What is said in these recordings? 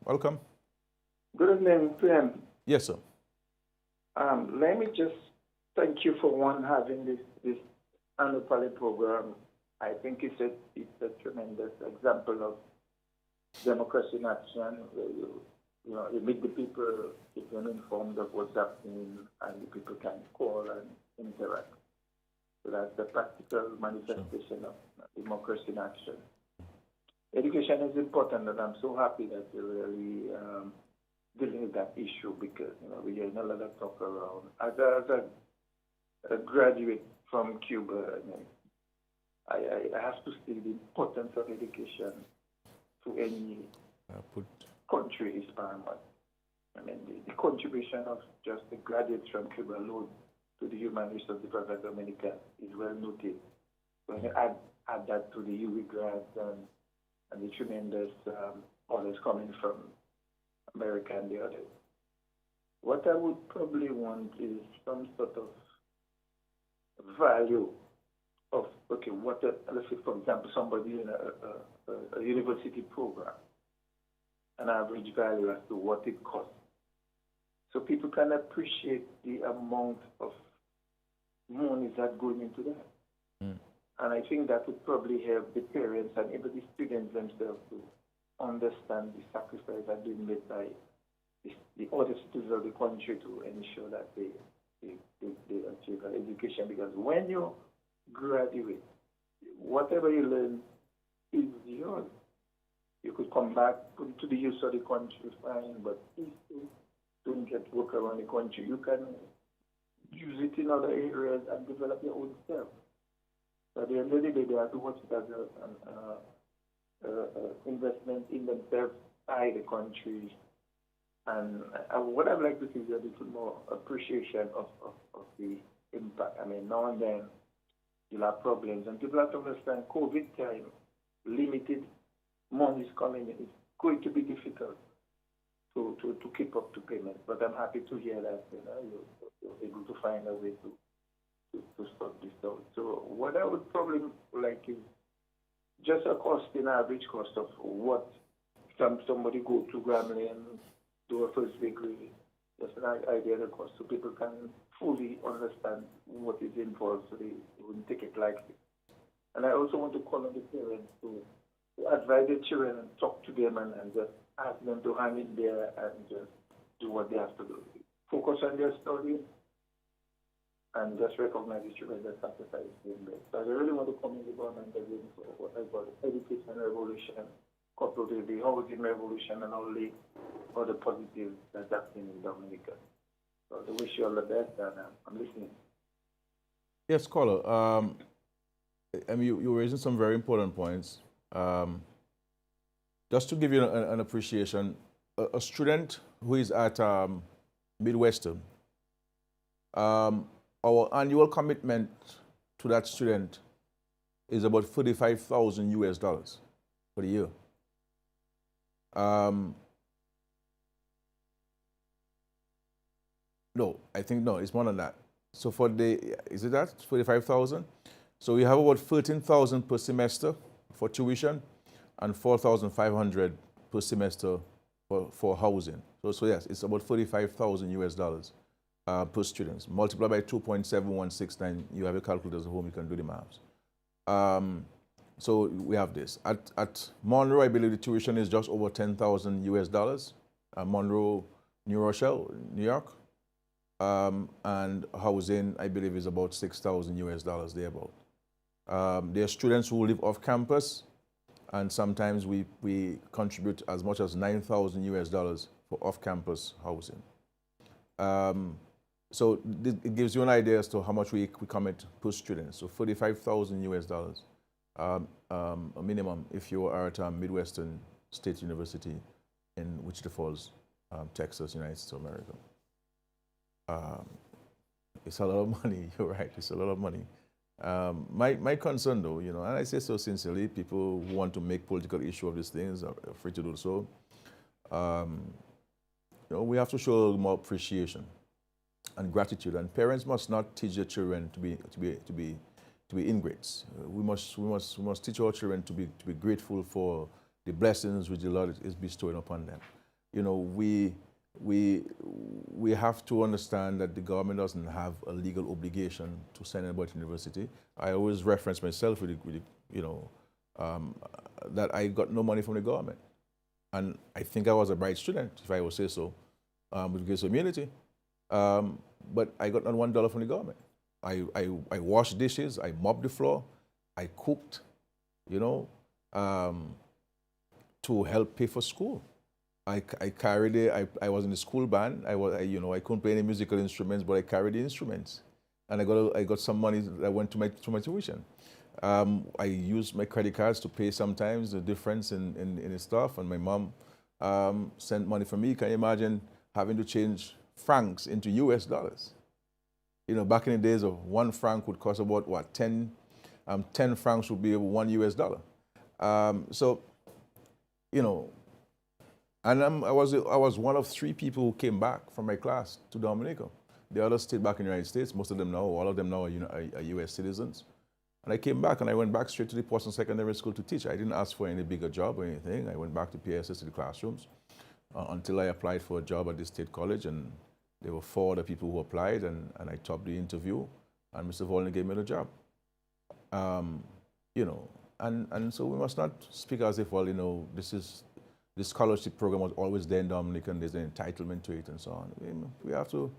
Welcome. Good evening, friend. Yes, sir. Let me just thank you for having this annual program. I think it's a tremendous example of democracy in action. Where you meet the people, keep them informed of what's happening, and the people can call and interact. So that's the practical manifestation of democracy in action. Education is important, and I'm so happy that you're really dealing with that issue because we're getting a lot of talk around. As a graduate from Cuba, I have to see the importance of education to any Put. country is paramount. I mean, the contribution of just the graduates from Cuba alone to the human resource development of Dominica is well noted. When you add that to the UWI grants and the tremendous orders coming from America and the others. What I would probably want is some sort of value of, okay, let's say, for example, somebody in a university program, an average value as to what it costs. So people can appreciate the amount of money that's going into that. Mm. And I think that would probably help the parents and even the students themselves to understand the sacrifice that being made by the other citizens of the country to ensure that they achieve an education. Because when you graduate, whatever you learn is yours. You could come back, put it to the use of the country, fine, but if you don't get work around the country, you can use it in other areas and develop your own self. So at the end of the day, they have to watch it as an investment in themselves by the country. And what I'd like to see is a little more appreciation of the impact. I mean, now and then you'll have problems, and people have to understand COVID time, limited money is coming in. It's going to be difficult to keep up to payments. But I'm happy to hear that you're able to find a way to sort this out. So what I would probably like is just a cost, an average cost of what somebody go to Grambling and do a first degree, just an idea of the cost so people can fully understand what is involved so they wouldn't take it lightly. And I also want to call on the parents to advise the children and talk to them and just ask them to hang in there and just do what they have to do. Focus on their studies and just recognize the children that sacrifice being there. So I really want to commend the government again for what I call the education revolution, coupled with the housing revolution and all the other positives that's happening in Dominica. So I wish you all the best, and I'm listening. Yes, caller. I mean, you're raising some very important points. Just to give you an appreciation, a student who is at Midwestern, our annual commitment to that student is about 35,000 US dollars for the year. No, I think no, it's more than that. So is it that 45,000? So we have about 13,000 per semester for tuition and 4,500 per semester for housing. So yes, it's about 45,000 US dollars per student. Multiply by 2.7169. You have a calculator at home. You can do the maths. So we have this. At Monroe, I believe the tuition is just over 10,000 US dollars. Monroe, New Rochelle, New York. And housing, I believe, is about 6,000 US dollars thereabout. There are students who live off campus, and sometimes we contribute as much as 9,000 US dollars for off-campus housing. So it gives you an idea as to how much we commit per student. So 45,000 US dollars, a minimum if you are at Midwestern State University in Wichita Falls, Texas, United States of America. It's a lot of money. You're right. It's a lot of money. My concern, though, and I say so sincerely, people who want to make political issue of these things are free to do so. We have to show more appreciation and gratitude, and parents must not teach their children to be ingrates. We must teach our children to be grateful for the blessings which the Lord is bestowing upon them. we have to understand that the government doesn't have a legal obligation to send anybody to university. I always reference myself that I got no money from the government. And I think I was a bright student, if I would say so, with Grace Community. But I got not $1 from the government. I washed dishes, I mopped the floor, I cooked, to help pay for school. I carried it. I was in the school band. I couldn't play any musical instruments, but I carried the instruments, and I got some money that went to my tuition. I used my credit cards to pay sometimes the difference in the stuff, and my mom sent money for me. Can you imagine having to change francs into US dollars? Back in the days of 1 franc would cost about what, 10 francs would be $1 US. So, and I was one of 3 people who came back from my class to Dominica. The others stayed back in the United States. Most of them now, all of them now are US citizens. And I came back and I went back straight to the Boston Secondary School to teach. I didn't ask for any bigger job or anything. I went back to PSS to the classrooms until I applied for a job at the State College, and there were 4 other people who applied, and I topped the interview, and Mr. Volney gave me the job. And so we must not speak as if, this scholarship program was always there in Dominica and there's an entitlement to it and so on. We have to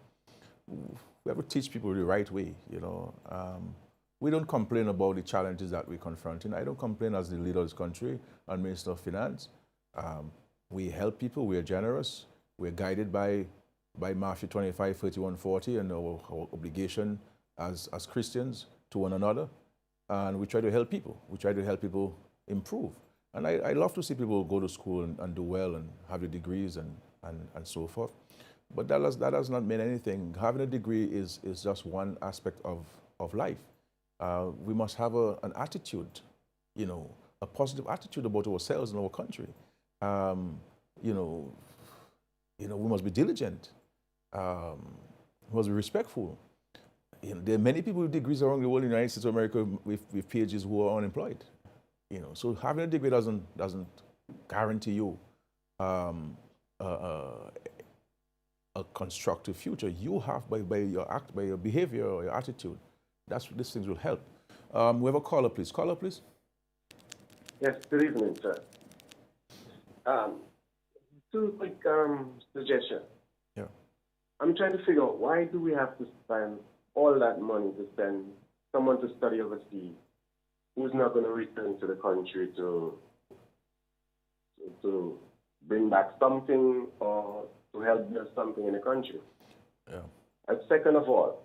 teach people the right way, We don't complain about the challenges that we're confronting. I don't complain as the leader of this country and Minister of Finance. We help people, we are generous, we're guided by Matthew 25, 31, 40, and our obligation as Christians to one another. And we try to help people. We try to help people improve. And I love to see people go to school and do well and have the degrees and so forth. But that does not mean anything. Having a degree is just one aspect of life. We must have an attitude, a positive attitude about ourselves and our country. We must be diligent. We must be respectful. There are many people with degrees around the world in the United States of America with PhDs who are unemployed. So having a degree doesn't guarantee you a constructive future. You have by your behavior or your attitude. These things will help. We have a caller, please. Caller, please. Yes, good evening, sir. 2 quick suggestions. Yeah. I'm trying to figure out, why do we have to spend all that money to send someone to study overseas who's not going to return to the country to bring back something or to help build something in the country? Yeah. And second of all,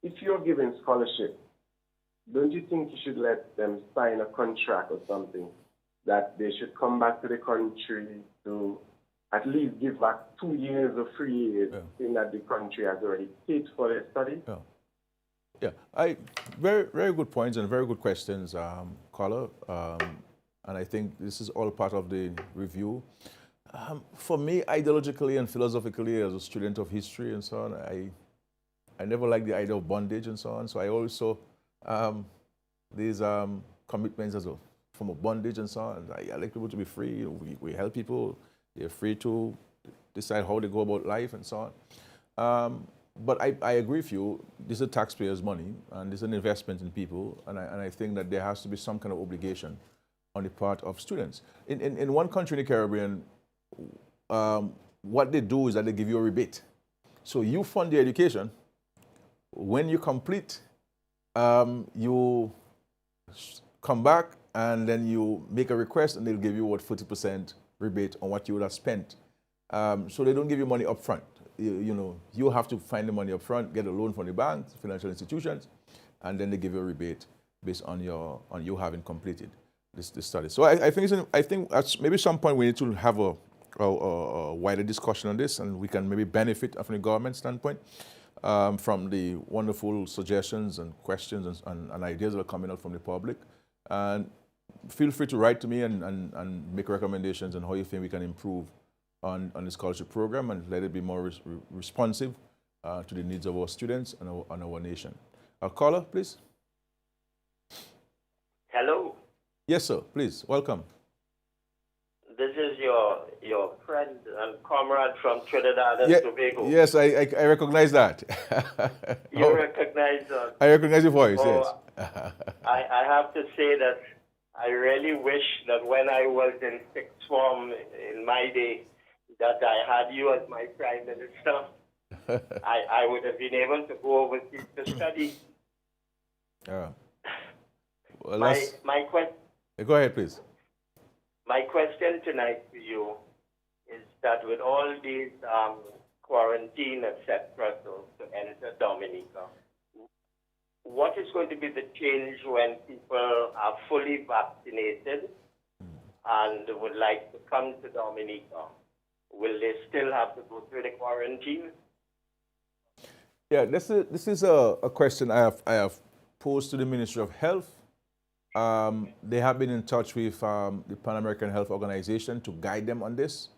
if you're giving scholarship, don't you think you should let them sign a contract or something that they should come back to the country to at least give back 2 years or 3 years, in that the country has already paid for their study? Yeah. Very, very good points and very good questions, caller. And I think this is all part of the review. For me, ideologically and philosophically, as a student of history and so on, I never liked the idea of bondage and so on. So I always saw these commitments as a form of bondage and so on. I like people to be free. We help people. They're free to decide how they go about life and so on. But I agree with you. This is taxpayers' money, and this is an investment in people. And I think that there has to be some kind of obligation on the part of students. In one country in the Caribbean, what they do is that they give you a rebate. So you fund the education. When you complete, you come back and then you make a request, and they'll give you 40% rebate on what you would have spent. So they don't give you money up front. You have to find the money up front, get a loan from the banks, financial institutions, and then they give you a rebate based on you having completed this study. So I think at maybe some point we need to have a wider discussion on this, and we can maybe benefit from the government standpoint from the wonderful suggestions and questions and ideas that are coming out from the public. And feel free to write to me and make recommendations on how you think we can improve on the scholarship program and let it be more responsive to the needs of our students and our nation. Caller, please. Hello. Yes, sir. Please, welcome. This is is your friend and comrade from Trinidad and Tobago. Yes, I recognize that. You recognize us. I recognize your voice, yes. I have to say that I really wish that when I was in sixth form in my day, that I had you as my prime minister. I would have been able to go overseas to study. Yeah. Well, my question. Go ahead, please. My question tonight to you is that with all these quarantine, etc., to enter Dominica, what is going to be the change when people are fully vaccinated and would like to come to Dominica? Will they still have to go through the quarantine? Yeah, this is a question I have posed to the Ministry of Health. They have been in touch with the Pan American Health Organization to guide them on this.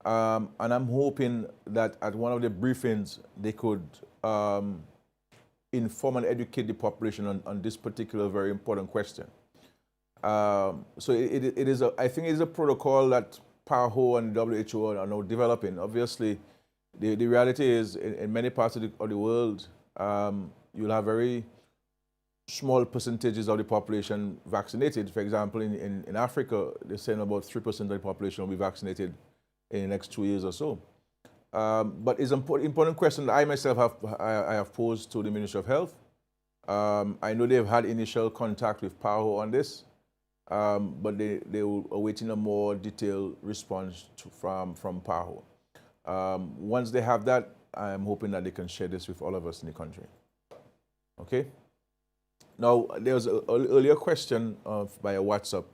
And I'm hoping that at one of the briefings, they could inform and educate the population on this particular very important question. So it is I think it is a protocol that PAHO and WHO are now developing. Obviously, the reality is in many parts of the world, you'll have very small percentages of the population vaccinated. For example, in Africa, they're saying about 3% of the population will be vaccinated in the next 2 years or so. But it's an important question that I myself have posed to the Ministry of Health. I know they've had initial contact with PAHO on this, but they are awaiting a more detailed response from PAHO. Once they have that, I'm hoping that they can share this with all of us in the country. Okay? Now, there was an earlier question via WhatsApp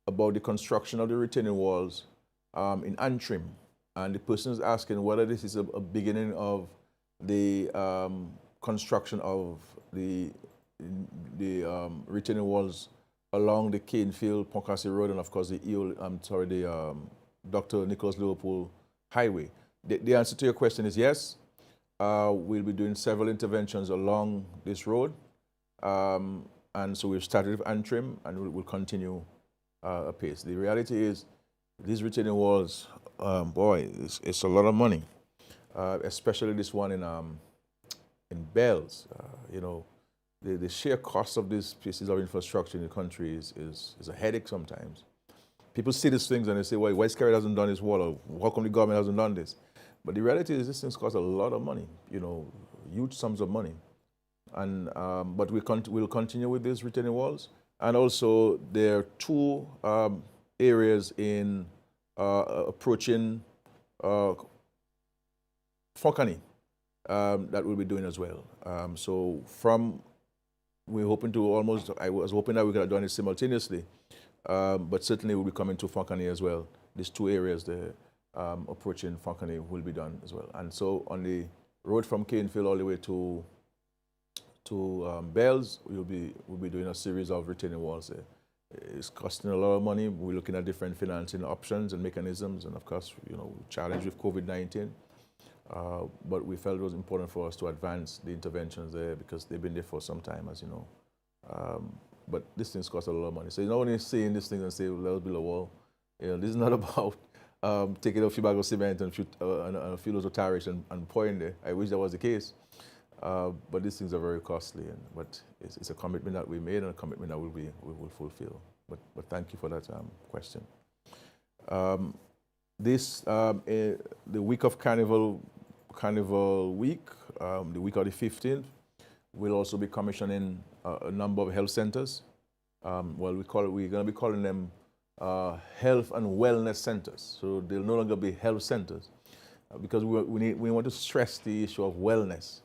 about the construction of the retaining walls in Antrim. And the person is asking whether this is a beginning of the construction of the retaining walls along the Canefield, Poncassi Road, and of course the Dr. Nicholas Liverpool Highway. The answer to your question is yes. We'll be doing several interventions along this road. And so we've started with Antrim and we'll continue apace. The reality is these retaining walls, boy, it's a lot of money, especially this one in Bells. You know, the sheer cost of these pieces of infrastructure in the country is a headache sometimes. People see these things and they say, well, why Skerrit hasn't done this wall, or how come the government hasn't done this? But the reality is these things cost a lot of money, you know, huge sums of money. And but we'll continue with these retaining walls. And also there are two areas in approaching Fokani that we'll be doing as well. So we're hoping to I was hoping that we could have done it simultaneously, but certainly we'll be coming to Fokani as well. These two areas there approaching Fokani will be done as well. And so on the road from Canefield all the way to Bells, we'll be doing a series of retaining walls there. It's costing a lot of money. We're looking at different financing options and mechanisms, and of course, you know, challenged with COVID-19. But we felt it was important for us to advance the interventions there because they've been there for some time, as you know. But these things cost a lot of money. So you don't only seeing these things and say, well, let's build a wall. You know, this is not about taking a few bags of cement and a few loads of tariffs and pouring there. I wish that was the case. But these things are very costly, but it's a commitment that we made and a commitment that we will fulfill. But thank you for that question. The week of Carnival week, the week of the 15th, we'll also be commissioning a number of health centers. We're going to be calling them health and wellness centers. So they'll no longer be health centers because we want to stress the issue of wellness,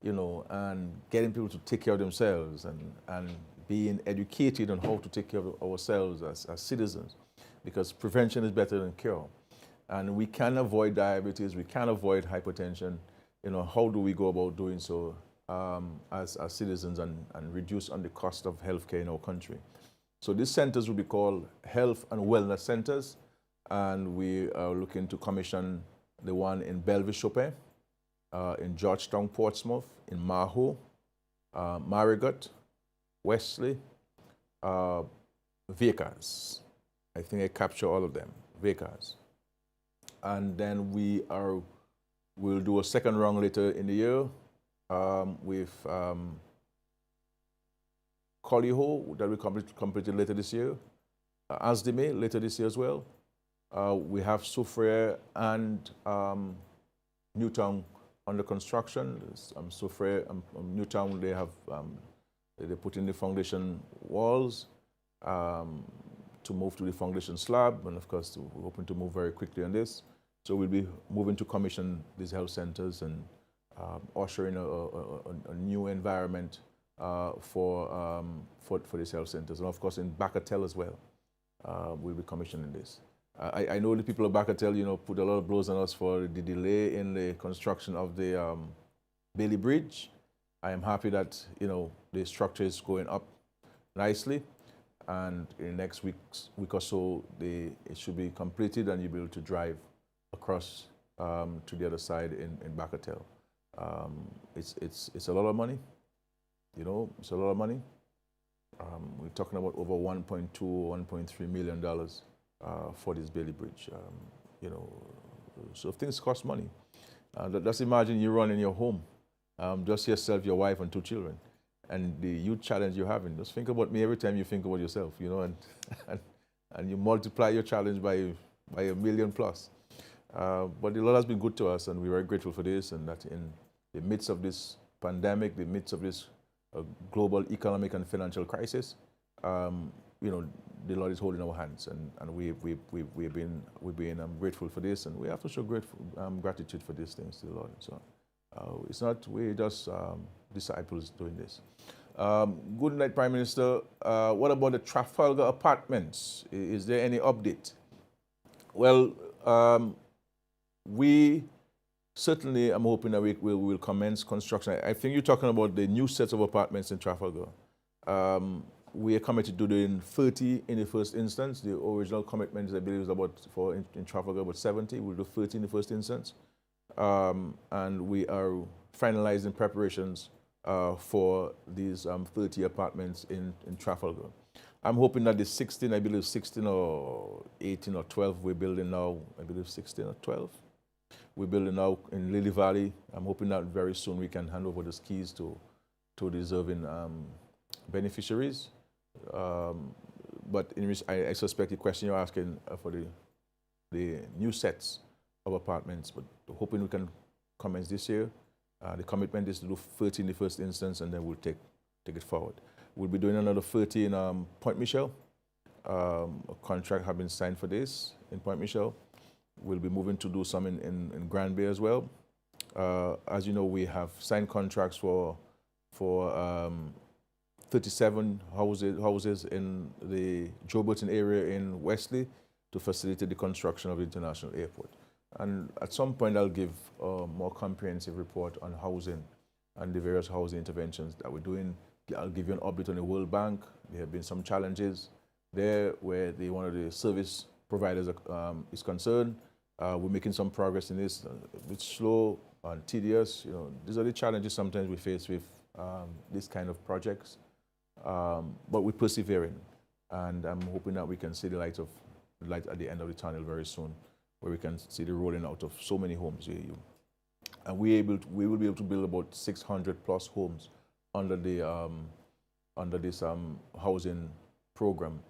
you know, and getting people to take care of themselves and being educated on how to take care of ourselves as citizens, because prevention is better than cure. And we can avoid diabetes, we can avoid hypertension. You know, how do we go about doing so as citizens and reduce on the cost of healthcare in our country? So these centers will be called health and wellness centers, and we are looking to commission the one in Bellevue-Chopin, in Georgetown, Portsmouth, in Maho, Marigot, Wesley, Vickers. I think I capture all of them. VACARs. And then we'll do a second round later in the year with Colliho that we completed later this year, Asdime later this year as well. We have Soufriere and Newtown under construction. Soufriere and Newtown, they have they put in the foundation walls to move to the foundation slab, and of course we're hoping to move very quickly on this. So we'll be moving to commission these health centers and usher in a new environment for these health centers, and of course in Bacatel as well. We'll be commissioning this. I know the people of Bacatel, put a lot of blows on us for the delay in the construction of the Bailey Bridge. I am happy that the structure is going up nicely, and in the next week or so, it should be completed, and you'll be able to drive across to the other side in Bacatel. It's a lot of money. It's a lot of money. We're talking about over $1.2 or $1.3 million for this Bailey Bridge. So things cost money. Just imagine you run in your home, just yourself, your wife, and 2 children, and the huge challenge you're having. Just think about me every time you think about yourself, and you multiply your challenge by $1 million plus. But the Lord has been good to us, and we're very grateful for this, and that in the midst of this pandemic, the midst of this global economic and financial crisis, the Lord is holding our hands, and we've been grateful for this, and we have to show gratitude for these things to the Lord. So it's not we're just disciples doing this. Good night, Prime Minister. What about the Trafalgar apartments? Is there any update? Well, we certainly, I'm hoping that we will commence construction. I think you're talking about the new sets of apartments in Trafalgar. We are committed to doing 30 in the first instance. The original commitment, I believe, is in Trafalgar about 70. We'll do 30 in the first instance. And we are finalizing preparations for these 30 apartments in Trafalgar. I'm hoping that the 16, I believe 16 or 18 or 12 we're building now, I believe 16 or 12. We're building now in Lily Valley. I'm hoping that very soon we can hand over the keys to deserving beneficiaries. But I suspect the question you're asking for the new sets of apartments, but hoping we can commence this year. The commitment is to do 30 in the first instance, and then we'll take it forward. We'll be doing another 30 in Point Michel. A contract has been signed for this in Point Michel. We'll be moving to do some in Grand Bay as well. As you know, we have signed contracts for 37 houses in the Joe Burton area in Wesley to facilitate the construction of the international airport. And at some point, I'll give a more comprehensive report on housing and the various housing interventions that we're doing. I'll give you an update on the World Bank. There have been some challenges there where one of the service providers is concerned. We're making some progress in this. A bit slow and tedious. These are the challenges sometimes we face with this kind of projects. But we're persevering, and I'm hoping that we can see the light at the end of the tunnel very soon, where we can see the rolling out of so many homes. And we will be able to build about 600 plus homes under this housing program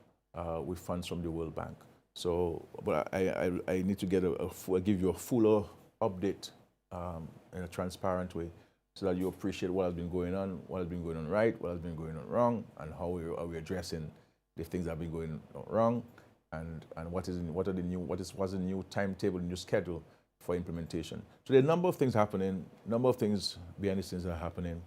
with funds from the World Bank. So, but I need to give you a fuller update in a transparent way, so that you appreciate what has been going on, what has been going on right, what has been going on wrong, and how we addressing the things that have been going wrong, and what's the new timetable, new schedule for implementation. So there are a number of things happening, number of things behind the scenes that are happening,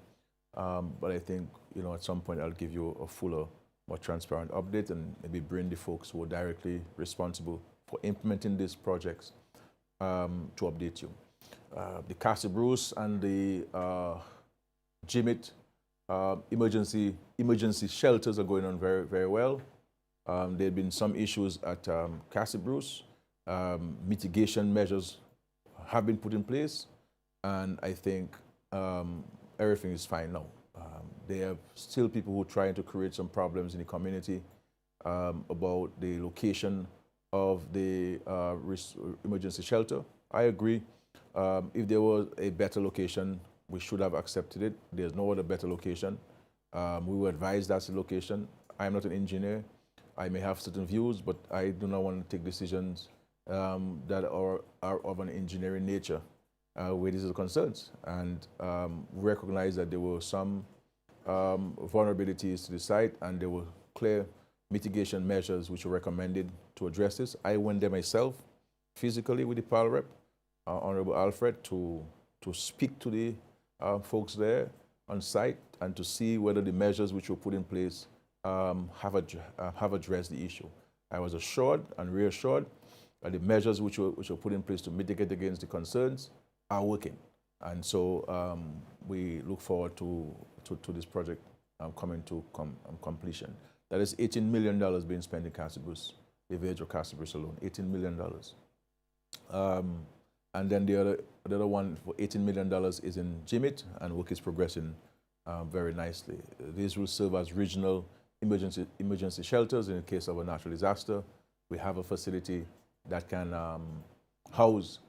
but I think at some point I'll give you a fuller, more transparent update, and maybe bring the folks who are directly responsible for implementing these projects to update you. The Castle Bruce and the Jimmet emergency shelters are going on very, very well. There have been some issues at Castle Bruce. Mitigation measures have been put in place, and I think everything is fine now. There are still people who are trying to create some problems in the community about the location of the emergency shelter. I agree. If there was a better location, we should have accepted it. There's no other better location. We were advised that's the location. I am not an engineer. I may have certain views, but I do not want to take decisions that are of an engineering nature where these are concerns. And we recognize that there were some vulnerabilities to the site, and there were clear mitigation measures which were recommended to address this. I went there myself, physically with the PAL rep, Honorable Alfred, to speak to the folks there on site and to see whether the measures which were put in place have addressed the issue. I was assured and reassured that the measures which were put in place to mitigate against the concerns are working. And so we look forward to this project coming to completion. That is $18 million being spent in Castle Bruce, the village of Castle Bruce alone, $18 million. And then the other one for $18 million is in Jimit, and work is progressing very nicely. These will serve as regional emergency shelters in the case of a natural disaster. We have a facility that can house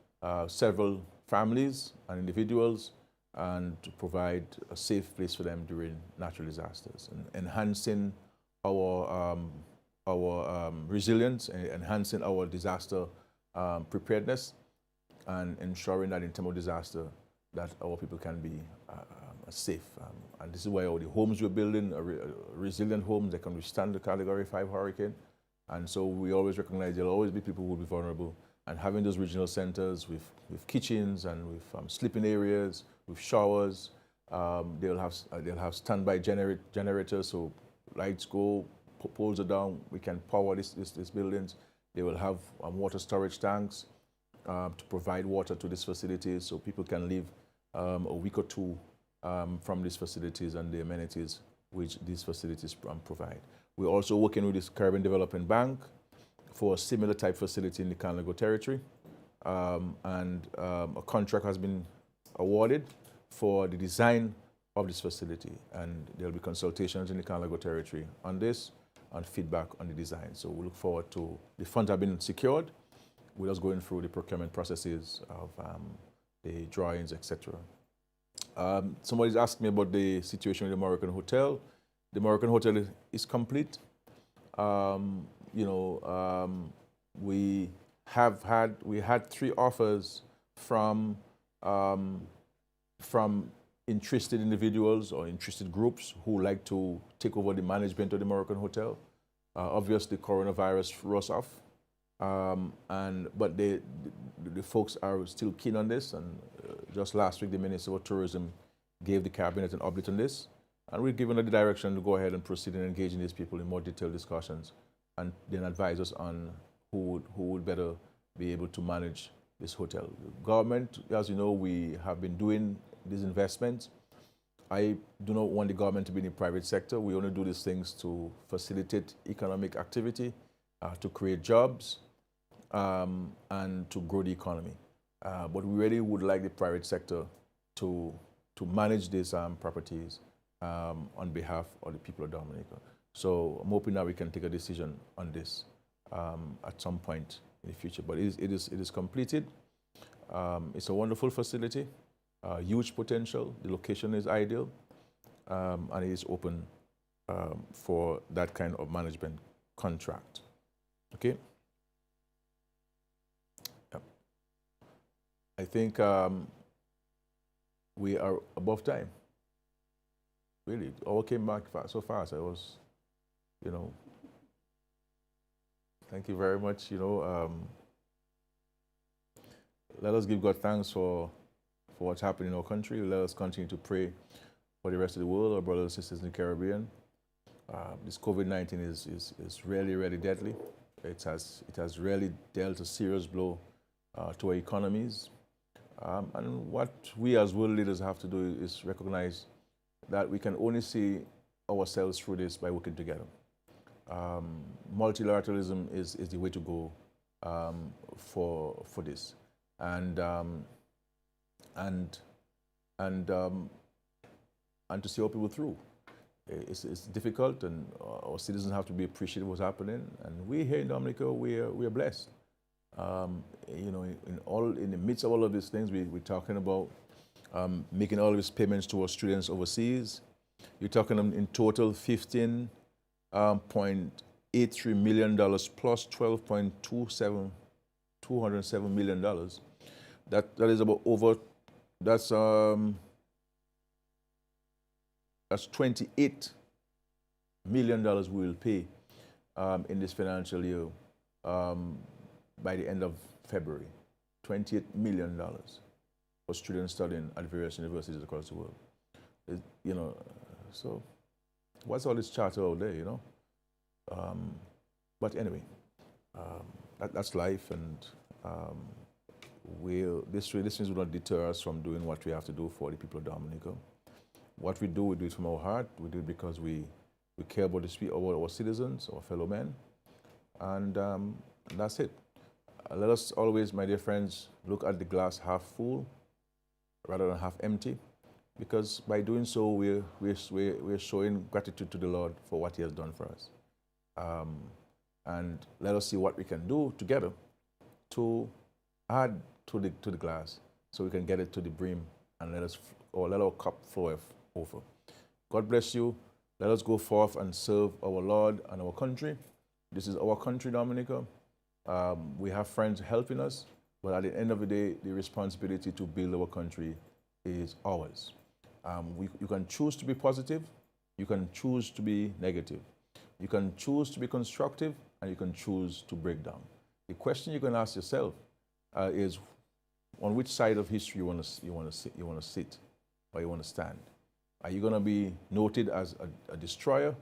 several families and individuals and to provide a safe place for them during natural disasters, and enhancing our resilience, enhancing our disaster preparedness, and ensuring that in time of disaster that our people can be safe. And this is why all the homes we're building are resilient homes that can withstand the Category 5 hurricane. And so we always recognize there'll always be people who will be vulnerable. And having those regional centers with kitchens and with sleeping areas, with showers, they'll have standby generators, so lights go, poles are down, we can power these buildings. They will have water storage tanks to provide water to these facilities, so people can live a week or two from these facilities and the amenities which these facilities provide. We're also working with the Caribbean Development Bank for a similar type facility in the Canlago territory, and a contract has been awarded for the design of this facility, and there'll be consultations in the Canlago territory on this and feedback on the design. So we look forward to, the funds have been secured. We're just going through the procurement processes of the drawings, etc. Somebody's asked me about the situation with the Moroccan Hotel. The Moroccan Hotel is complete. We had 3 offers from interested individuals or interested groups who like to take over the management of the Moroccan Hotel. Obviously, coronavirus threw us off, but the folks are still keen on this. And just last week, the Minister of Tourism gave the Cabinet an update on this, and we've given her the direction to go ahead and proceed and engaging these people in more detailed discussions, and then advise us on who would better be able to manage this hotel. Government, as you know, we have been doing these investments. I do not want the government to be in the private sector. We only do these things to facilitate economic activity, to create jobs, and to grow the economy. But we really would like the private sector to manage these properties on behalf of the people of Dominica. So I'm hoping that we can take a decision on this at some point in the future. But it is completed. It's a wonderful facility, huge potential. The location is ideal, and it is open for that kind of management contract. Okay. Yep. I think we are above time. Really, all came back so fast. I was, thank you very much. Let us give God thanks for what's happening in our country. Let us continue to pray for the rest of the world, our brothers and sisters in the Caribbean. This COVID-19 is really, really deadly. It has really dealt a serious blow to our economies. And what we as world leaders have to do is recognize that we can only see ourselves through this by working together. Multilateralism is the way to go for this, and to see our people through. it's difficult, and our citizens have to be appreciative of what's happening. And we here in Dominica, we're blessed. You know, in the midst of all of these things, we're talking about making all of these payments to our students overseas. You're talking in total $15.83 million plus $207 million. That is about over. That's $28 million we will pay in this financial year by the end of February. $28 million for students studying at various universities across the world. You know, so what's all this chatter out there, you know? But anyway, that's life, and these things will not deter us from doing what we have to do for the people of Dominica. What we do it from our heart. We do it because we care about our citizens, our fellow men, and that's it. Let us always, my dear friends, look at the glass half full rather than half empty, because by doing so, we're showing gratitude to the Lord for what He has done for us. And let us see what we can do together to add to the glass so we can get it to the brim, and let our cup flow over. God bless you. Let us go forth and serve our Lord and our country. This is our country, Dominica. We have friends helping us, but at the end of the day, the responsibility to build our country is ours. You can choose to be positive, you can choose to be negative, you can choose to be constructive, and you can choose to break down. The question you can ask yourself is, on which side of history you want to sit, or you want to stand? Are you going to be noted as a destroyer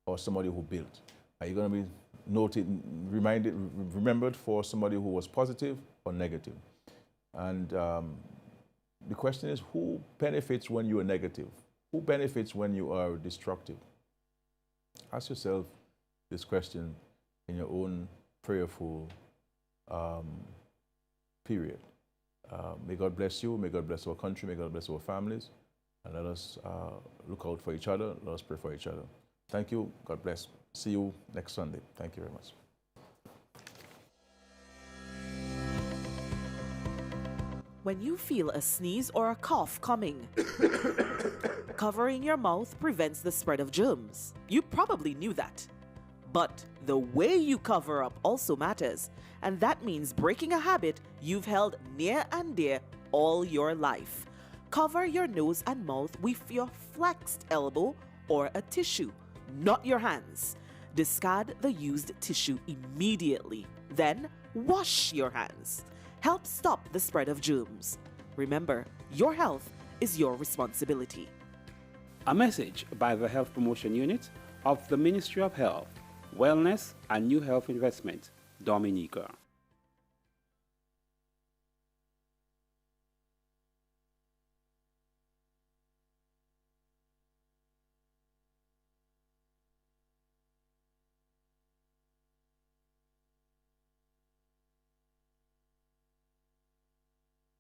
or somebody who built? Are you going to be remembered for somebody who was positive or negative? And the question is, who benefits when you are negative? Who benefits when you are destructive? Ask yourself this question in your own prayerful period. May God bless you. May God bless our country. May God bless our families. And let us look out for each other. Let us pray for each other. Thank you. God bless. See you next Sunday. Thank you very much. When you feel a sneeze or a cough coming, covering your mouth prevents the spread of germs. You probably knew that. But the way you cover up also matters, and that means breaking a habit you've held near and dear all your life. Cover your nose and mouth with your flexed elbow or a tissue, not your hands. Discard the used tissue immediately. Then wash your hands. Help stop the spread of germs. Remember, your health is your responsibility. A message by the Health Promotion Unit of the Ministry of Health, Wellness and New Health Investment, Dominica.